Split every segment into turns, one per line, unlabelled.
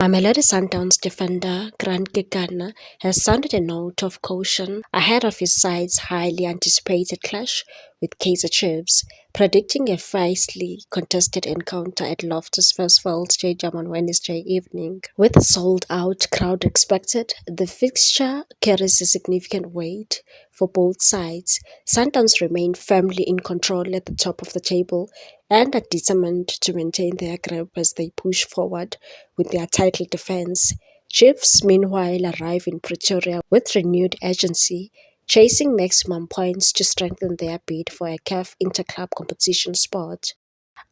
Mamelodi Sundowns defender Grant Gegana has sounded a note of caution ahead of his side's highly anticipated clash with Kaizer Chiefs, predicting a fiercely contested encounter at Loftus Versfeld Stadium on Wednesday evening. With a sold-out crowd expected, the fixture carries a significant weight for both sides. Sundowns remain firmly in control at the top of the table and are determined to maintain their grip as they push forward with their title defense. Chiefs, meanwhile, arrive in Pretoria with renewed urgency, chasing maximum points to strengthen their bid for a CAF Interclub competition spot.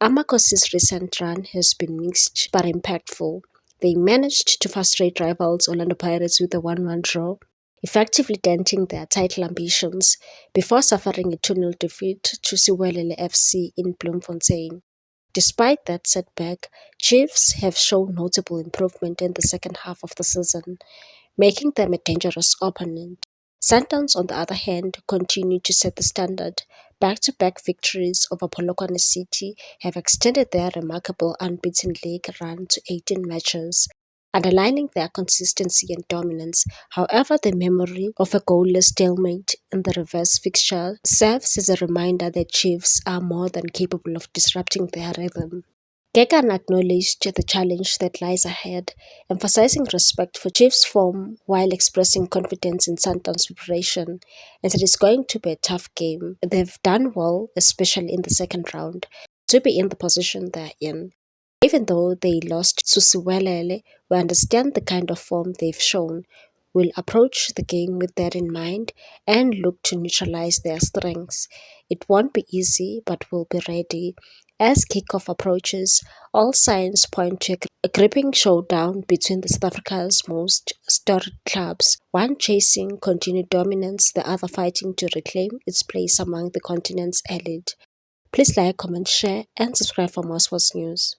Amakosi's recent run has been mixed but impactful. They managed to frustrate rivals Orlando Pirates with a 1-1 draw, effectively denting their title ambitions before suffering a 2-0 defeat to Siwelele FC in Bloemfontein. Despite that setback, Chiefs have shown notable improvement in the second half of the season, making them a dangerous opponent. Sundowns, on the other hand, continue to set the standard. Back-to-back victories over Polokwane City have extended their remarkable unbeaten league run to 18 matches, underlining their consistency and dominance. However, the memory of a goalless stalemate in the reverse fixture serves as a reminder that Chiefs are more than capable of disrupting their rhythm. Kekan acknowledged the challenge that lies ahead, emphasizing respect for Chiefs' form while expressing confidence in Sundowns' preparation, as it is going to be a tough game. They've done well, especially in the second round, to be in the position they're in. Even though they lost to Siwelele, we understand the kind of form they've shown. We'll approach the game with that in mind and look to neutralize their strengths. It won't be easy, but we'll be ready. As kickoff approaches, all signs point to a gripping showdown between the South Africa's most storied clubs, one chasing continued dominance, the other fighting to reclaim its place among the continent's elite. Please like, comment, share, and subscribe for more sports news.